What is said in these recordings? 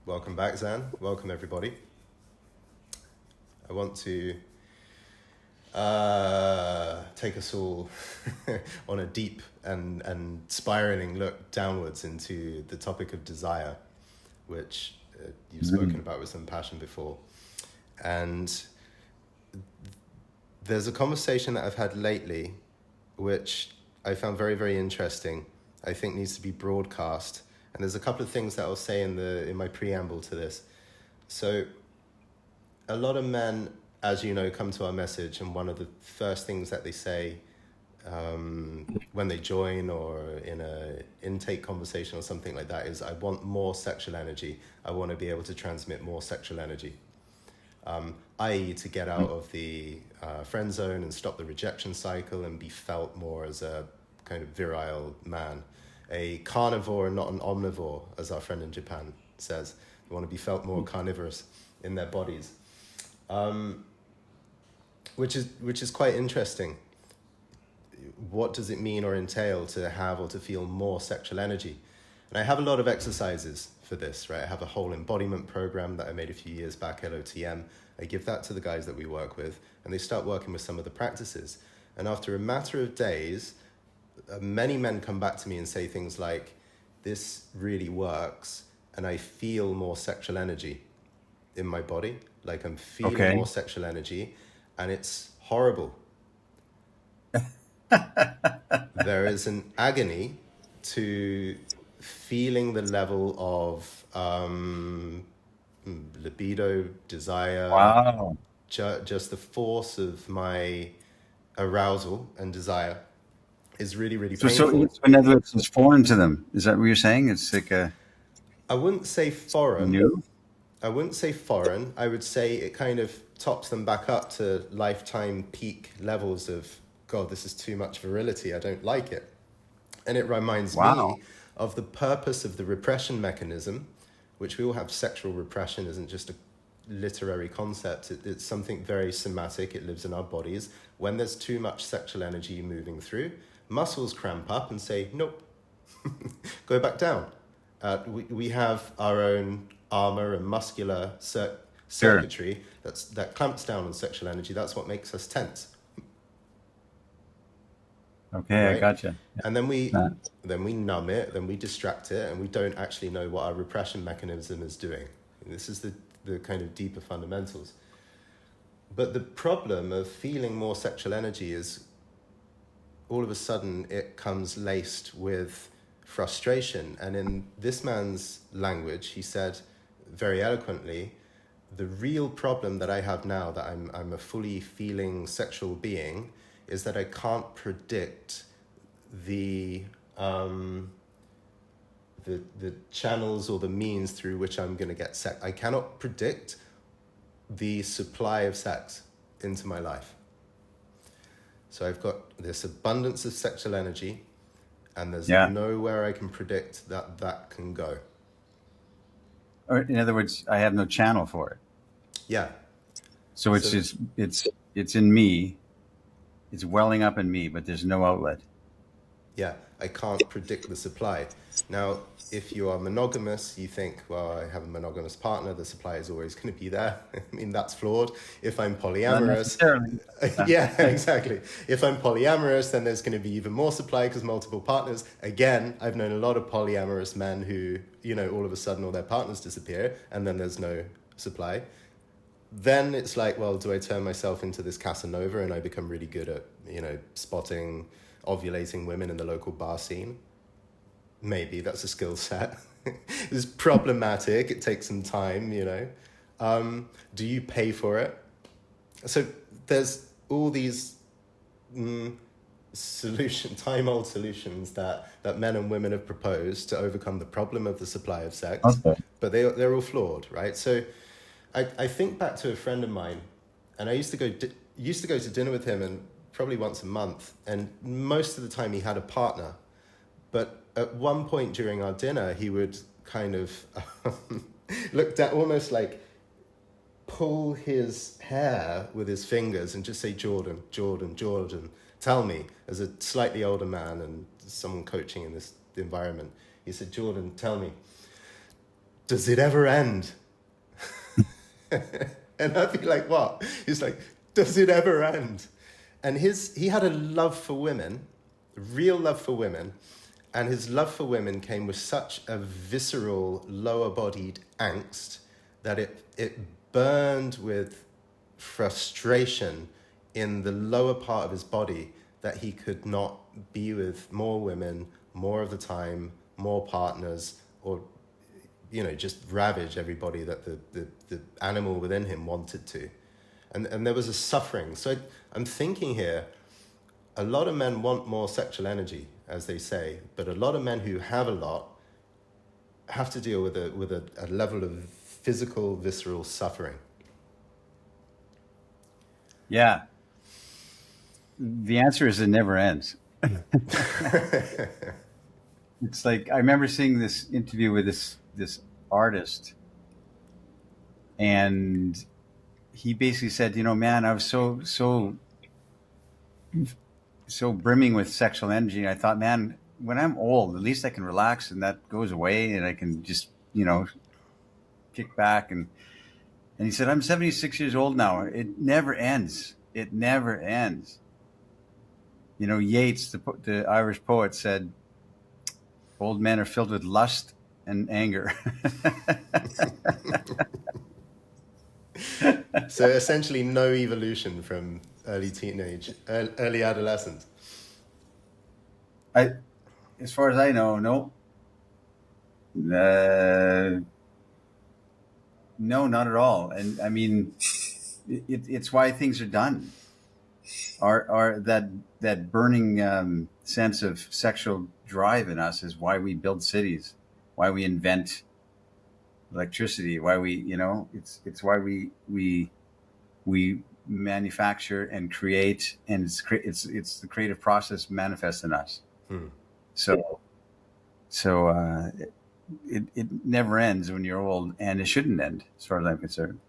Welcome back, Zan. Welcome, everybody. I want to take us all on a deep and spiraling look downwards into the topic of desire, which you've spoken about with some passion before. And there's a conversation that I've had lately, which I found very, very interesting. I think needs to be broadcast. And there's a couple of things that I'll say in my preamble to this. So a lot of men, as you know, come to our message, and one of the first things that they say when they join or in a intake conversation or something like that is, I want more sexual energy. I want to be able to transmit more sexual energy. I.e. to get out of the friend zone and stop the rejection cycle and be felt more as a kind of virile man. A carnivore and not an omnivore, as our friend in Japan says. They want to be felt more carnivorous in their bodies. Which is quite interesting. What does it mean or entail to have or to feel more sexual energy? And I have a lot of exercises for this, right? I have a whole embodiment program that I made a few years back, LOTM. I give that to the guys that we work with, and they start working with some of the practices. And after a matter of days, many men come back to me and say things like, this really works, and I feel more sexual energy in my body. Like I'm feeling more sexual energy, and it's horrible. There is an agony to feeling the level of libido, desire, Wow. just the force of my arousal and desire is really, really So painful. in other words, it's foreign to them. Is that what you're saying? It's like I wouldn't say foreign. new? I wouldn't say foreign. I would say it kind of tops them back up to lifetime peak levels of, God, this is too much virility. I don't like it. And it reminds Wow. me of the purpose of the repression mechanism, which we all have. Sexual repression isn't just a literary concept. It's something very somatic. It lives in our bodies. When there's too much sexual energy moving through, muscles cramp up and say, nope, go back down. We have our own armor and muscular circuitry that clamps down on sexual energy. That's what makes us tense. Okay, I Right? gotcha. And then we numb it, then we distract it, and we don't actually know what our repression mechanism is doing. And this is the kind of deeper fundamentals. But the problem of feeling more sexual energy is all of a sudden it comes laced with frustration. And in this man's language, he said very eloquently, the real problem that I have now that I'm a fully feeling sexual being is that I can't predict the channels or the means through which I'm going to get sex. I cannot predict the supply of sex into my life. So I've got this abundance of sexual energy, and there's nowhere I can predict that can go. Or in other words, I have no channel for it. Yeah. So it's in me. It's welling up in me, but there's no outlet. Yeah, I can't predict the supply. Now, if you are monogamous, you think, well, I have a monogamous partner, the supply is always going to be there. I mean, that's flawed. If I'm polyamorous, yeah, exactly. If I'm polyamorous, then there's going to be even more supply because multiple partners. Again, I've known a lot of polyamorous men who, all of a sudden all their partners disappear and then there's no supply. Then it's like, well, do I turn myself into this Casanova and I become really good at, spotting ovulating women in the local bar scene? Maybe that's a skill set. It's problematic. It takes some time, Do you pay for it? So there's all these time-old solutions that men and women have proposed to overcome the problem of the supply of sex, but they're all flawed, right? So I think back to a friend of mine, and I used to go to dinner with him, and probably once a month, and most of the time he had a partner. But at one point during our dinner, he would kind of look down, almost like pull his hair with his fingers and just say, Jordan, Jordan, Jordan, tell me, as a slightly older man and someone coaching in this environment, he said, Jordan, tell me, does it ever end? And I'd be like, what? He's like, does it ever end? And he had a love for women, a real love for women. And his love for women came with such a visceral, lower-bodied angst that it burned with frustration in the lower part of his body that he could not be with more women, more of the time, more partners, or just ravage everybody that the animal within him wanted to. And there was a suffering. So I'm thinking here, a lot of men want more sexual energy, as they say, but a lot of men who have a lot have to deal with a level of physical, visceral suffering. Yeah. The answer is it never ends. It's like, I remember seeing this interview with this artist, and he basically said, man, I was so brimming with sexual energy. And I thought, man, when I'm old, at least I can relax and that goes away and I can just, kick back. And he said, I'm 76 years old now. It never ends. It never ends. Yeats, the Irish poet, said, old men are filled with lust and anger. So essentially no evolution from early teenage, early adolescence. As far as I know, no. No, not at all. And I mean, it's why things are done. Are that burning sense of sexual drive in us is why we build cities, why we invent electricity, why we, it's why we manufacture and create, and it's the creative process manifests in us. So it never ends when you're old, and it shouldn't end, as far as I'm concerned.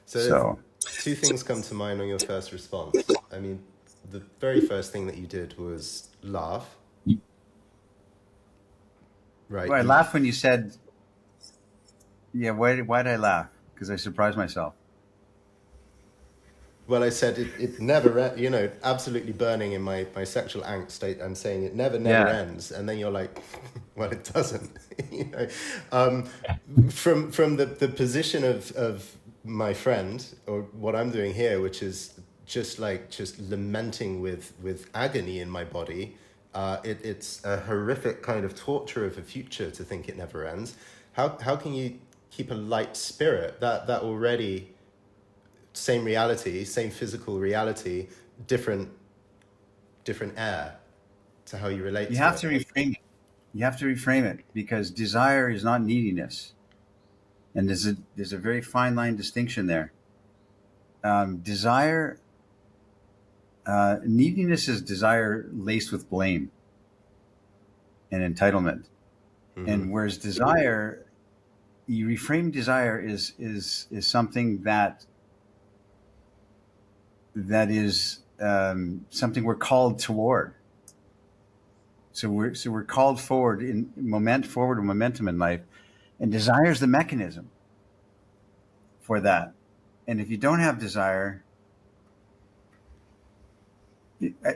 So two things come to mind on your first response. I mean, the very first thing that you did was laugh. Right. Well, I laughed when you said, yeah, why did I laugh? Because I surprised myself. Well, I said it never, absolutely burning in my sexual angst state. I'm saying it never ends. And then you're like, well, it doesn't. From the position of my friend, or what I'm doing here, which is just lamenting with agony in my body. It's a horrific kind of torture of a future to think it never ends. How can you keep a light spirit that already... Same reality, same physical reality, different air to how you relate to it. You have to reframe it. You have to reframe it, because desire is not neediness. And there's a very fine line distinction there. Neediness is desire laced with blame and entitlement. Mm-hmm. And whereas desire, you reframe desire is something that is something we're called toward. So we're called forward forward momentum in life, and desire is the mechanism for that. And if you don't have desire,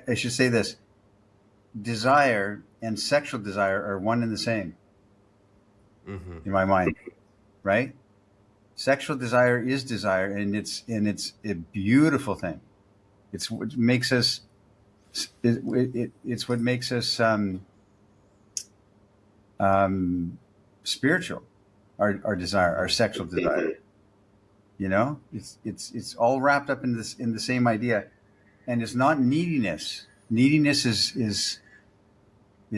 I should say this: desire and sexual desire are one and the same. Mm-hmm. In my mind, right? Sexual desire is desire, and it's a beautiful thing. It's what makes us. It's what makes us spiritual. Our desire, our sexual desire. It's all wrapped up in the same idea, and it's not neediness. Neediness is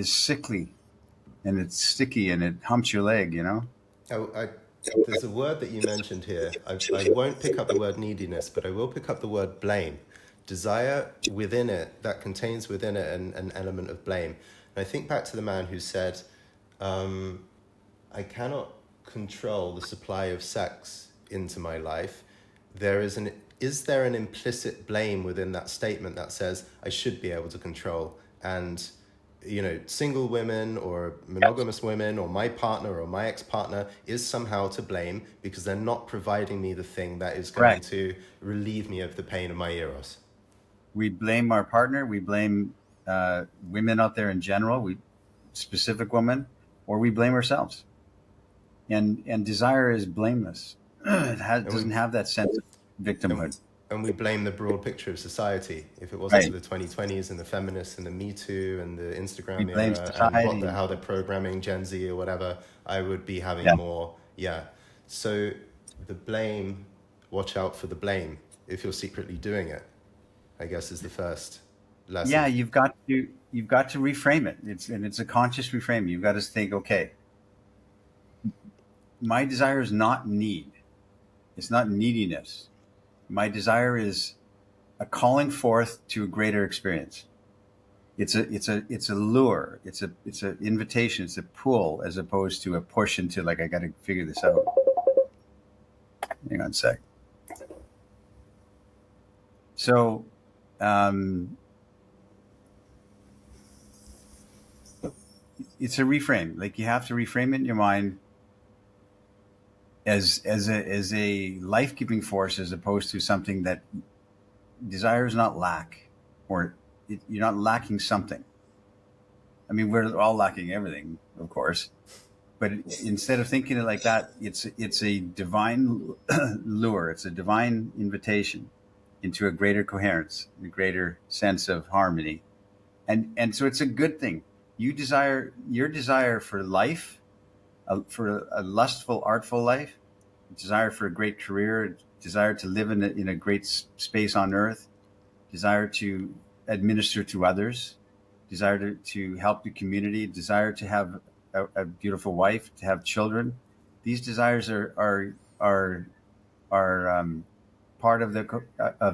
sickly, and it's sticky, and it humps your leg. There's a word that you mentioned here. I won't pick up the word neediness, but I will pick up the word blame. Desire within it, that contains within it an element of blame. And I think back to the man who said, I cannot control the supply of sex into my life. Is there an implicit blame within that statement that says I should be able to control? And single women or monogamous women or my partner or my ex-partner is somehow to blame because they're not providing me the thing that is going Correct. to relieve me of the pain of my eros. We blame our partner. We blame women out there in general, specific women, or we blame ourselves. And desire is blameless. Doesn't have that sense of victimhood. And we blame the broad picture of society. If it wasn't Right. for the 2020s and the feminists and the Me Too and the We Instagram blame era and society. how they're programming Gen Z or whatever, I would be having Yeah. more. Yeah. So the blame, watch out for the blame if you're secretly doing it, I guess is the first lesson. Yeah, you've got to reframe it. It's a conscious reframe. You've got to think, okay, my desire is not need. It's not neediness. My desire is a calling forth to a greater experience. It's a lure. It's an invitation. It's a pull as opposed to a push into like, I got to figure this out. Hang on a sec. So, it's a reframe. Like you have to reframe it in your mind as a life-giving force as opposed to something that desire is not lack, or you're not lacking something. I mean, we're all lacking everything, of course, but instead of thinking it like that, it's a divine lure. It's a divine invitation into a greater coherence, a greater sense of harmony, and so it's a good thing. Your desire for life, for a lustful, artful life, desire for a great career, desire to live in a great space on earth, desire to administer to others, desire to help the community, desire to have a beautiful wife, to have children. These desires are part of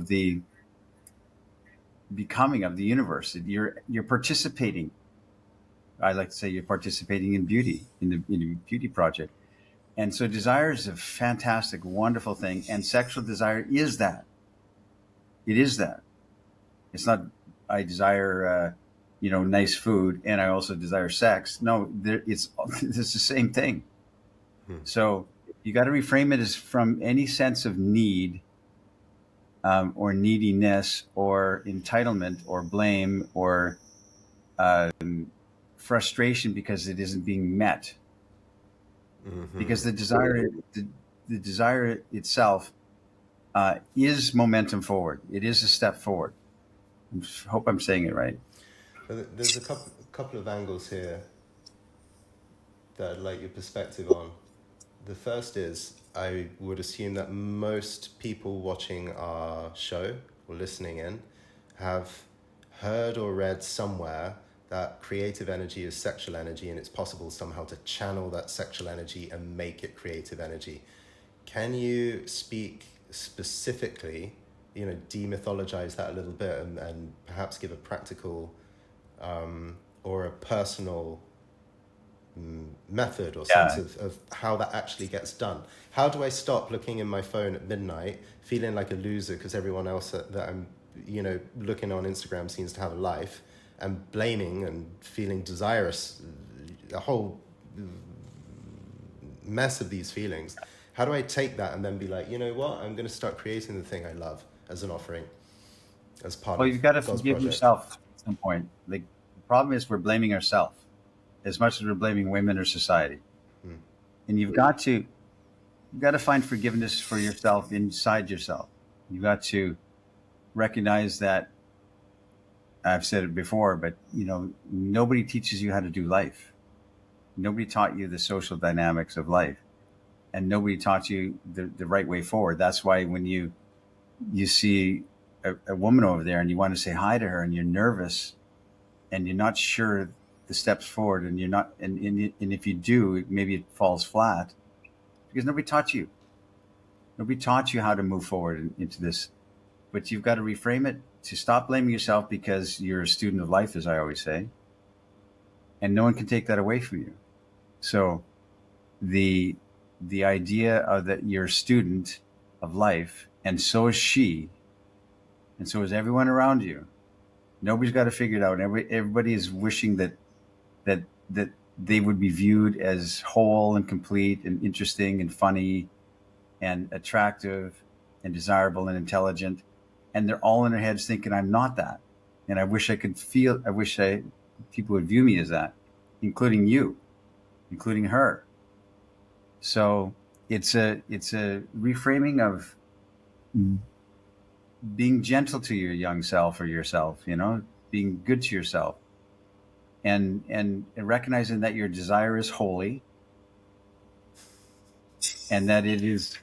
the becoming of the universe. You're participating. I like to say you're participating in beauty, in the beauty project. And so desire is a fantastic, wonderful thing. And sexual desire is that. It is that. It's not, I desire, nice food and I also desire sex. No, it's the same thing. So you got to reframe it as from any sense of need or neediness or entitlement or blame or frustration because it isn't being met. Mm-hmm. Because the desire itself is momentum forward. It is a step forward. I hope I'm saying it right. There's a couple of angles here that I'd like your perspective on. The first is, I would assume that most people watching our show or listening in have heard or read somewhere that creative energy is sexual energy and it's possible somehow to channel that sexual energy and make it creative energy. Can you speak specifically, demythologize that a little bit and perhaps give a practical or a personal method or sense of how that actually gets done? How do I stop looking in my phone at midnight feeling like a loser because everyone else that I'm looking on Instagram seems to have a life, and blaming and feeling desirous, a whole mess of these feelings? How do I take that and then be like, you know what, I'm going to start creating the thing I love as an offering, as part of Well, you've got to God's forgive project? yourself at some point. Like, the problem is we're blaming ourselves as much as we're blaming women or society. And you've got to find forgiveness for yourself inside yourself. You've got to recognize that, I've said it before, but nobody teaches you how to do life. Nobody taught you the social dynamics of life, and nobody taught you the right way forward. That's why when you see a woman over there and you want to say hi to her and you're nervous and you're not sure the steps forward, and you're not, and if you do, maybe it falls flat because nobody taught you. Nobody taught you how to move forward into this. But you've got to reframe it to stop blaming yourself because you're a student of life, as I always say, and no one can take that away from you. So the idea of that you're a student of life, and so is she, and so is everyone around you. Nobody's got to figure it out. Everybody is wishing that that they would be viewed as whole and complete and interesting and funny and attractive and desirable and intelligent, and they're all in their heads thinking I'm not that, and I wish people would view me as that, including you, including her. So it's a reframing of being gentle to your young self or yourself, being good to yourself, and recognizing that your desire is holy, and that it is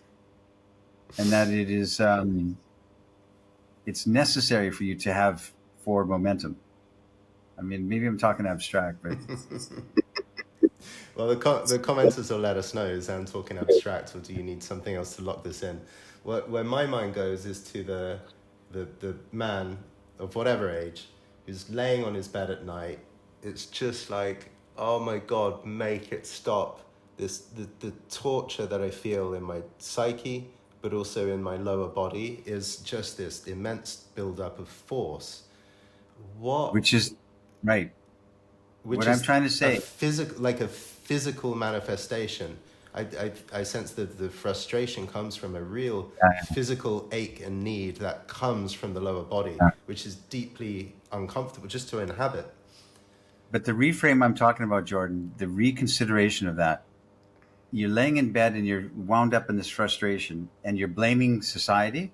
it's necessary for you to have forward momentum. I mean, maybe I'm talking abstract, but well, the commenters will let us know, is Zan talking abstract, or do you need something else to lock this in? Where my mind goes is to the man of whatever age who's laying on his bed at night. It's just like, oh my God, make it stop. The torture that I feel in my psyche, but also in my lower body, is just this immense buildup of force. Which is right. What I'm trying to say, a physical manifestation. I sense that the frustration comes from a real physical ache and need that comes from the lower body, which is deeply uncomfortable just to inhabit. But the reframe I'm talking about, Jordan, the reconsideration of that, you're laying in bed and you're wound up in this frustration, and you're blaming society,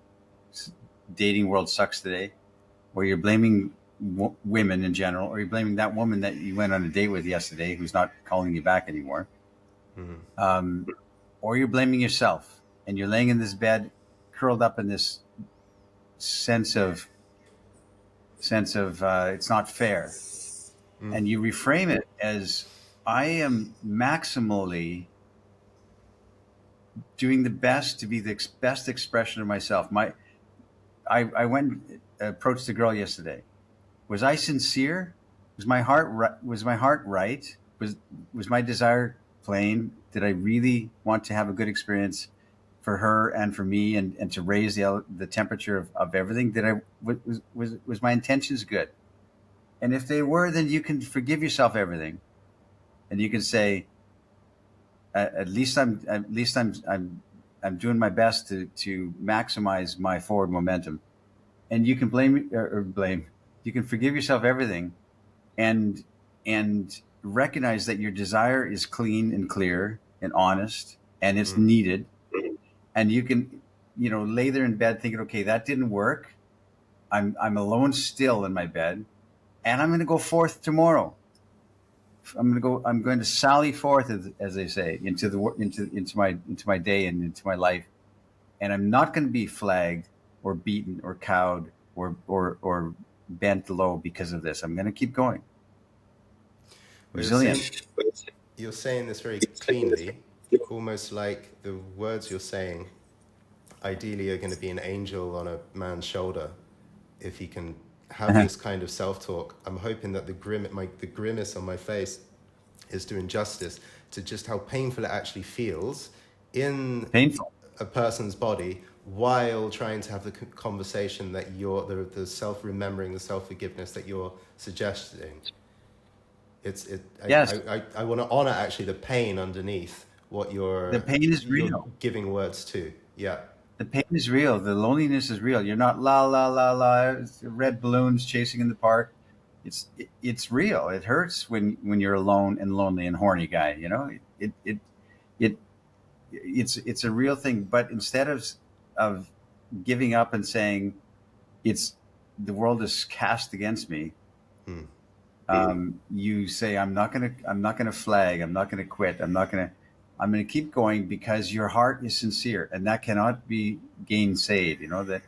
dating world sucks today, or you're blaming women in general, or you're blaming that woman that you went on a date with yesterday who's not calling you back anymore. Mm-hmm. Or you're blaming yourself, and you're laying in this bed curled up in this sense of it's not fair. And you reframe it as, I am maximally doing the best to be the best expression of myself. I went and approached the girl yesterday. Was I sincere? Was my heart right? Was my desire plain? Did I really want to have a good experience for her and for me, and to raise the temperature of everything? Was my intentions good? And if they were, then you can forgive yourself everything, and you can say, at least I'm doing my best to maximize my forward momentum. And you can you can forgive yourself everything, and recognize that your desire is clean and clear and honest, and it's needed. And you can, lay there in bed thinking, okay, that didn't work. I'm alone still in my bed, and I'm going to go forth tomorrow. I'm going to sally forth, as they say, into my day and into my life, and I'm not going to be flagged or beaten or cowed or bent low because of this. I'm going to keep going. Resilient. You're saying this very cleanly, almost like the words you're saying ideally are going to be an angel on a man's shoulder if he can have this kind of self-talk. I'm hoping that the grimace on my face is doing justice to just how painful it actually feels in a person's body, while trying to have the conversation that the self-remembering, the self-forgiveness that you're suggesting. Yes. I want to honor actually the pain underneath what the pain is real. Giving words to. Yeah. The pain is real. The loneliness is real. You're not la la la la red balloons chasing in the park. It's real. It hurts when you're alone and lonely and horny guy. It's a real thing. But instead of giving up and saying the world is cast against me, you say, I'm not gonna flag. I'm not gonna quit. I'm going to keep going, because your heart is sincere, and that cannot be gainsaid.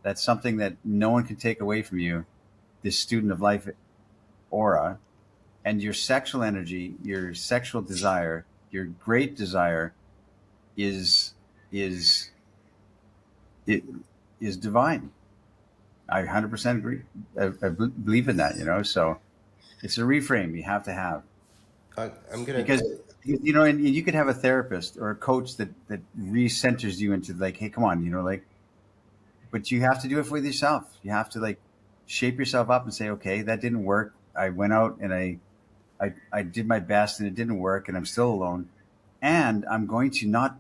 That's something that no one can take away from you, this student of life aura. And your sexual energy, your sexual desire, your great desire is divine. I 100% agree. I believe in that, so it's a reframe you have to have. Because and you could have a therapist or a coach that recenters you into, like, hey, come on, but you have to do it with yourself. You have to shape yourself up and say, okay, that didn't work. I went out and I I did my best and it didn't work and I'm still alone. And I'm going to not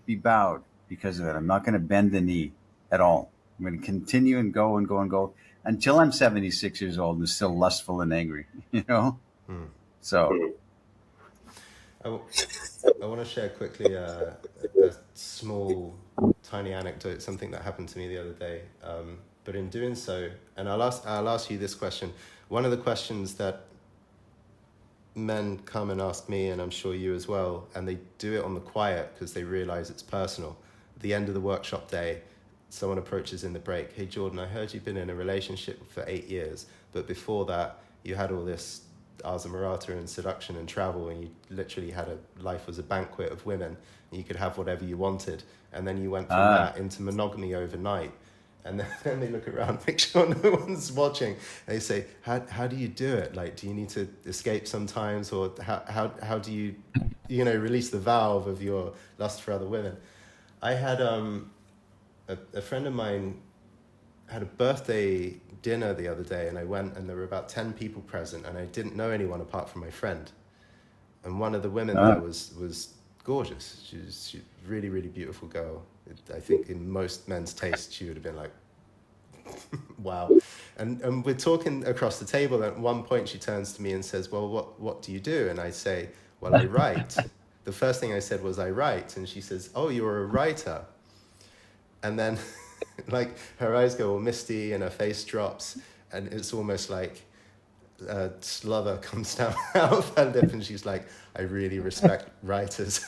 be bowed because of it. I'm not going to bend the knee at all. I'm going to continue and go and go and go until I'm 76 years old and still lustful and angry, you know? So I want to share quickly a small, tiny anecdote, something that happened to me the other day. But in doing so, and I'll ask you this question. One of the questions that men come and ask me, and I'm sure you as well, and they do it on the quiet because they realize it's personal. At the end of the workshop day, someone approaches in the break. Hey, Jordan, I heard you've been in a relationship for 8 years, but before that, you had all this Amorata and seduction and travel, and you literally had life was a banquet of women, and you could have whatever you wanted. And then you went from that into monogamy overnight. And then they look around, make sure no one's watching. They say, how do you do it? Like, do you need to escape sometimes? Or how do you, release the valve of your lust for other women? I had a friend of mine had a birthday dinner the other day, and I went, and there were about 10 people present, and I didn't know anyone apart from my friend. And one of the women there was gorgeous. She was a really, really beautiful girl. I think in most men's taste, she would have been like, wow. And we're talking across the table. At one point, she turns to me and says, well, what do you do? And I say, well, I write. The first thing I said was, I write. And she says, oh, you're a writer. And then like her eyes go all misty and her face drops. And it's almost like a slither comes down out of her lip, and she's like, I really respect writers.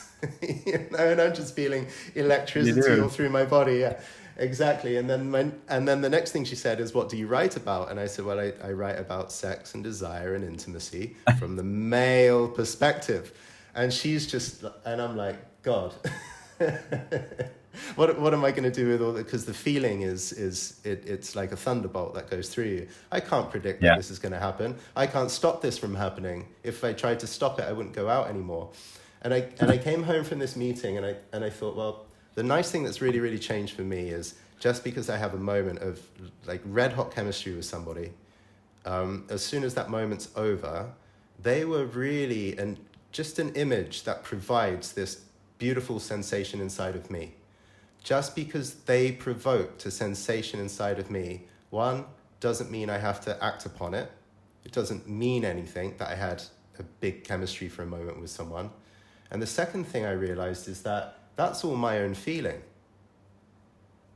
And I'm just feeling electricity all through my body. Yeah, exactly. And then the next thing she said is, what do you write about? And I said, well, I write about sex and desire and intimacy from the male perspective. And she's just, and I'm like, God, what am I going to do with all that? Because the feeling it's like a thunderbolt that goes through you. I can't predict that this is going to happen. I can't stop this from happening. If I tried to stop it, I wouldn't go out anymore. And I came home from this meeting, and I thought, well, the nice thing that's really, really changed for me is just because I have a moment of like red hot chemistry with somebody, as soon as that moment's over, they were really just an image that provides this beautiful sensation inside of me. Just because they provoked a sensation inside of me, one, doesn't mean I have to act upon it. It doesn't mean anything that I had a big chemistry for a moment with someone. And the second thing I realized is that that's all my own feeling.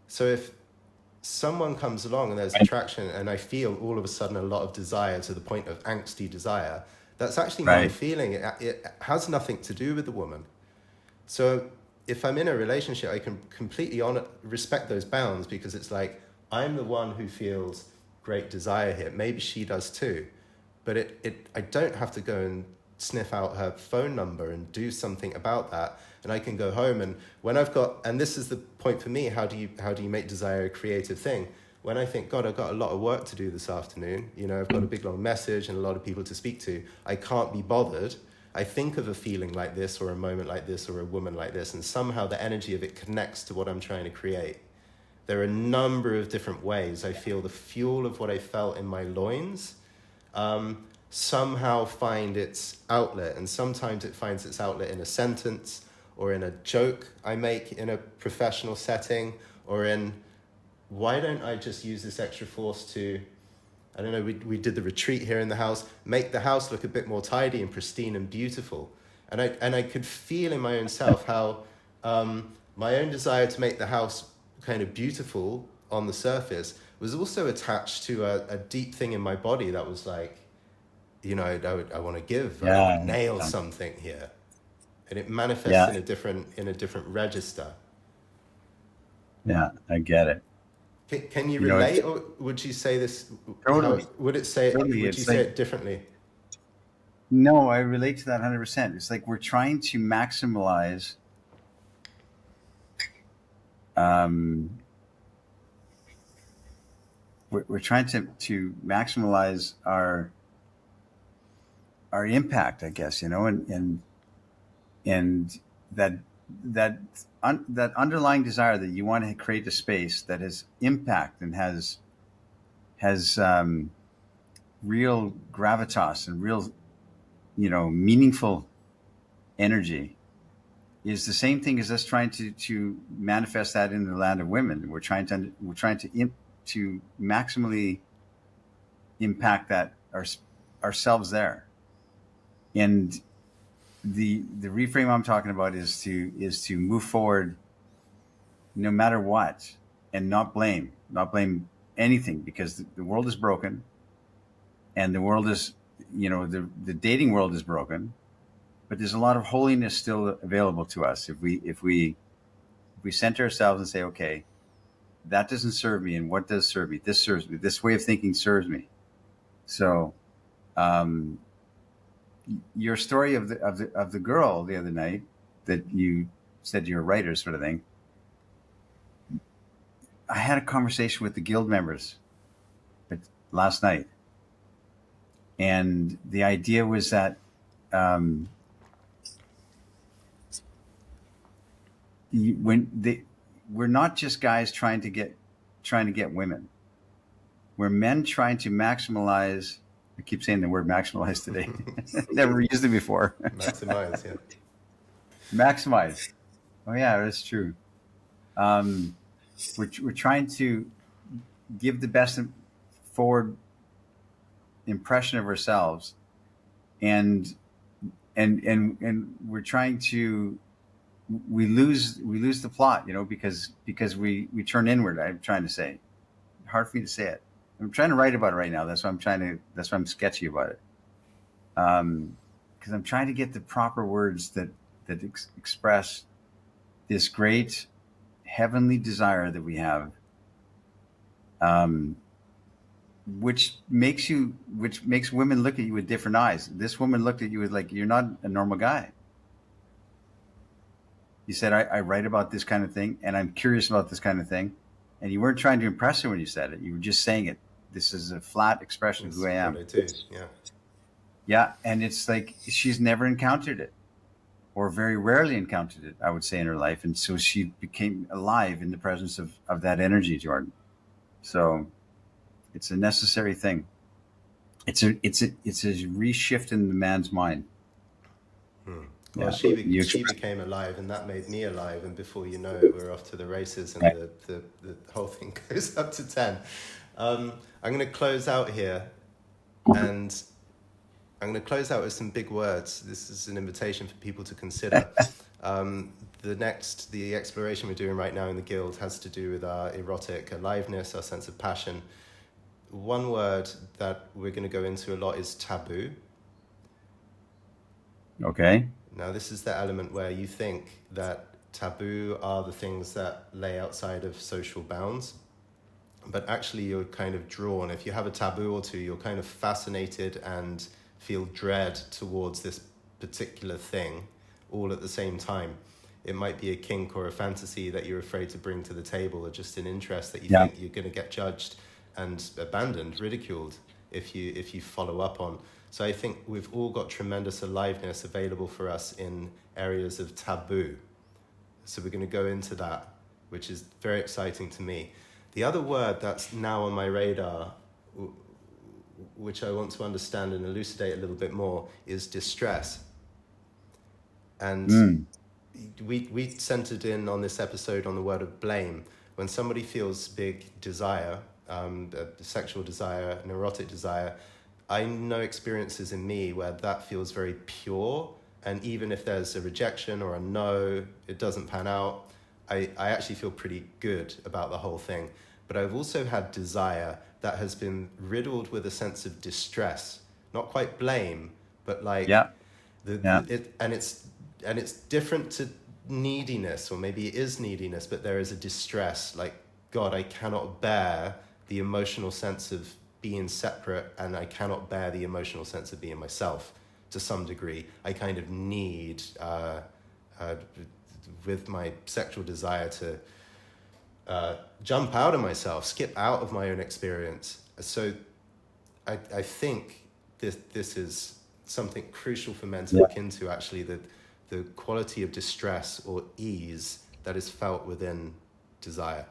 So if someone comes along and there's attraction and I feel all of a sudden a lot of desire to the point of angsty desire, that's actually my feeling. It has nothing to do with the woman. So if I'm in a relationship, I can completely respect those bounds, because it's like, I'm the one who feels great desire here. Maybe she does too. But I don't have to go and sniff out her phone number and do something about that. And I can go home, and when I've got, and this is the point for me, how do you make desire a creative thing? When I think, God, I've got a lot of work to do this afternoon, I've got a big long message and a lot of people to speak to, I can't be bothered. I think of a feeling like this, or a moment like this, or a woman like this, and somehow the energy of it connects to what I'm trying to create. There are a number of different ways I feel the fuel of what I felt in my loins somehow find its outlet, and sometimes it finds its outlet in a sentence, or in a joke I make in a professional setting, or in, why don't I just use this extra force to, I don't know, we did the retreat here in the house, make the house look a bit more tidy and pristine and beautiful. And I could feel in my own self how my own desire to make the house kind of beautiful on the surface was also attached to a deep thing in my body that was like, I want to give, I want to nail something here. And it manifests in a different register. Yeah, I get it. Can you relate, or would you say this? Totally. Would you say it differently? No, I relate to that 100%. It's like we're trying to maximize we're trying to maximize our impact, I guess, and that underlying desire that you want to create a space that has impact and has real gravitas and real meaningful energy is the same thing as us trying to manifest that in the land of women. We're trying to maximally impact that ourselves there. And the reframe I'm talking about is to move forward no matter what, and not blame anything, because the world is broken, and the world is, the dating world is broken, but there's a lot of holiness still available to us if we center ourselves and say, okay, that doesn't serve me, and what does serve me? This serves me. This way of thinking serves me. So, your story of the girl the other night that you said you're a writer, sort of thing. I had a conversation with the guild members last night, and the idea was that we're not just guys trying to get women. We're men trying to maximize. I keep saying the word maximize today. Never used it before. Maximize, yeah. Maximize. Oh yeah, that's true. We're trying to give the best forward impression of ourselves, and we're trying to we lose the plot, because we turn inward. I'm trying to say, hard for me to say it. I'm trying to write about it right now. That's why I'm sketchy about it. Because I'm trying to get the proper words that express this great heavenly desire that we have, which makes women look at you with different eyes. This woman looked at you with, like, you're not a normal guy. You said, I write about this kind of thing, and I'm curious about this kind of thing. And you weren't trying to impress her when you said it. You were just saying it. This is a flat expression of who I am. What I do, yeah. Yeah, and it's like she's never encountered it, or very rarely encountered it, I would say, in her life. And so she became alive in the presence of that energy, Jordan. So it's a necessary thing. It's a reshift in the man's mind. Well, Yeah. she became alive, and that made me alive. And before you know it, we're off to the races, and Right. the whole thing goes up to 10. I'm going to close out here, and I'm going to close out with some big words. This is an invitation for people to consider. The exploration we're doing right now in the guild has to do with our erotic aliveness, our sense of passion. One word that we're going to go into a lot is taboo. Okay. Now, this is the element where you think that taboo are the things that lay outside of social bounds, but actually you're kind of drawn. If you have a taboo or two, you're kind of fascinated and feel dread towards this particular thing all at the same time. It might be a kink or a fantasy that you're afraid to bring to the table, or just an interest that you think you're going to get judged and abandoned, ridiculed if you follow up on. So I think we've all got tremendous aliveness available for us in areas of taboo. So we're going to go into that, which is very exciting to me. The other word that's now on my radar, which I want to understand and elucidate a little bit more, is distress. And we centered in on this episode on the word of blame. When somebody feels big desire, a sexual desire, an erotic desire, I know experiences in me where that feels very pure, and even if there's a rejection or a no, it doesn't pan out, I actually feel pretty good about the whole thing. But I've also had desire that has been riddled with a sense of distress, not quite blame, but like it's different to neediness, or maybe it is neediness, but there is a distress, like, God, I cannot bear the emotional sense of being separate, and I cannot bear the emotional sense of being myself to some degree. I kind of need, with my sexual desire, to jump out of myself, skip out of my own experience. So I think this is something crucial for men to look into, actually, the quality of distress or ease that is felt within desire.